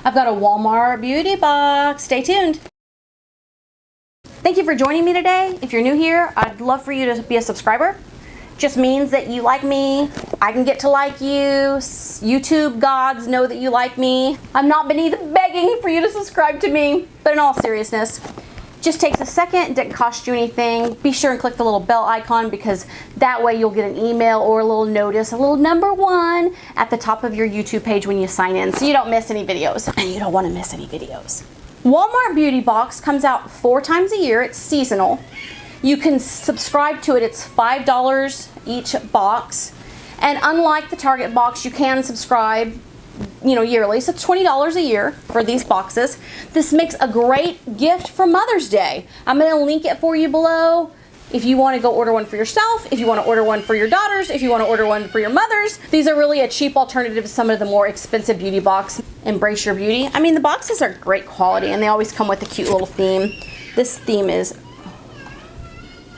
I've got a Walmart beauty box. Stay tuned. Thank you for joining me today. If you're new here, I'd love for you to be a subscriber. Just means that you like me. I can get to like you. YouTube gods know that you like me. I'm not beneath begging for you to subscribe to me, but in all seriousness, just takes a second, it doesn't cost you anything. Be sure and click the little bell icon because that way you'll get an email or a little notice, a little #1 at the top of your YouTube page when you sign in so you don't miss any videos. And you don't want to miss any videos. Walmart Beauty Box comes out 4 times a year. It's seasonal. You can subscribe to it. It's $5 each box. And unlike the Target box, you can subscribe yearly. So it's $20 a year for these boxes. This makes a great gift for Mother's Day. I'm going to link it for you below. If you want to go order one for yourself, if you want to order one for your daughters, if you want to order one for your mothers, these are really a cheap alternative to some of the more expensive beauty boxes. Embrace your beauty. I mean, the boxes are great quality and they always come with a cute little theme. This theme is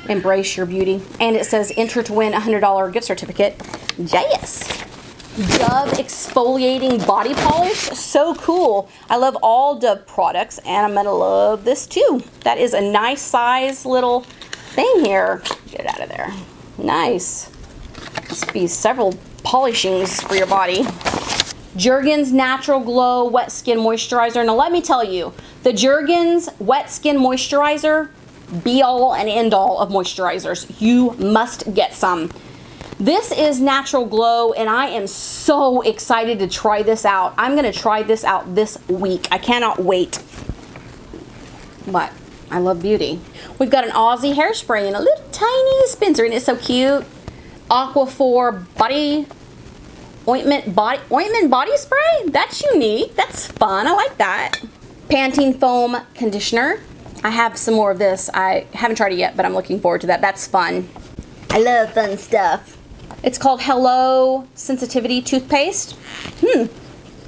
Embrace Your Beauty. And it says enter to win a $100 gift certificate. Yes! Dove exfoliating body polish, so cool. I love all Dove products and I'm gonna love this too. That is a nice size little thing here. Get it out of there. Nice. Must be several polishings for your body. Jergens Natural Glow Wet Skin Moisturizer. Now let me tell you, the Jergens Wet Skin Moisturizer, be all and end all of moisturizers. You must get some. This is Natural Glow and I am so excited to try this out. I'm going to try this out this week. I cannot wait. But I love beauty. We've got an Aussie hairspray and a little tiny dispenser and it's so cute. Aquaphor body ointment body spray. That's unique. That's fun. I like that. Pantene foam conditioner. I have some more of this. I haven't tried it yet, but I'm looking forward to that. That's fun. I love fun stuff. It's called Hello Sensitivity Toothpaste.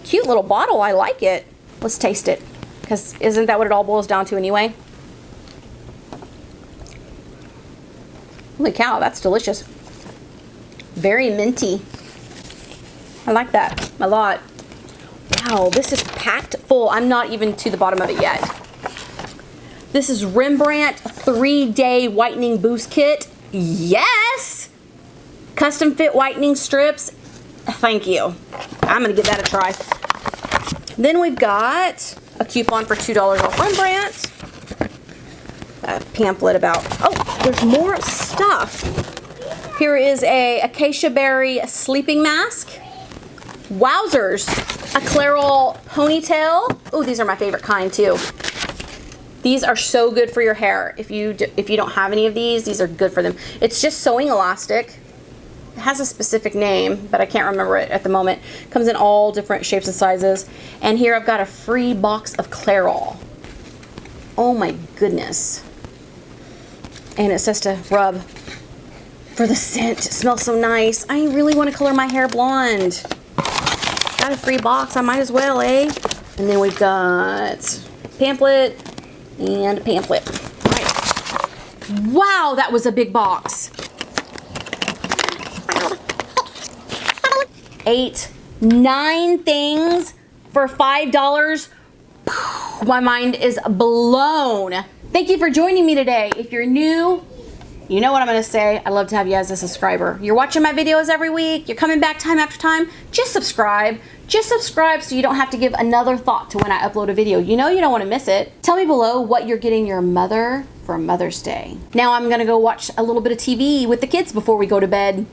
Cute little bottle. I like it. Let's taste it, because isn't that what it all boils down to anyway? Holy cow, that's delicious. Very minty. I like that a lot. Wow, this is packed full. I'm not even to the bottom of it yet. This is Rembrandt 3-Day Whitening Boost Kit. Yes! Custom fit whitening strips. Thank you. I'm gonna give that a try. Then we've got a coupon for $2 off Rembrandt. A pamphlet about, oh, there's more stuff. Here is a Acacia Berry sleeping mask. Wowzers. A Clairol ponytail. Oh, these are my favorite kind too. These are so good for your hair. If you don't have any of these are good for them. It's just sewing elastic. It has a specific name, but I can't remember it at the moment. Comes in all different shapes and sizes. And here I've got a free box of Clairol. Oh my goodness. And it says to rub for the scent. It smells so nice. I really want to color my hair blonde. Got a free box, I might as well, eh? And then we've got pamphlet and a pamphlet. All right. Wow, that was a big box. 8, 9 things for $5. My mind is blown. Thank you for joining me today. If you're new, you know what I'm going to say. I'd love to have you as a subscriber. You're watching my videos every week. You're coming back time after time. Just subscribe. Just subscribe so you don't have to give another thought to when I upload a video. You know you don't want to miss it. Tell me below what you're getting your mother for Mother's Day. Now I'm going to go watch a little bit of TV with the kids before we go to bed.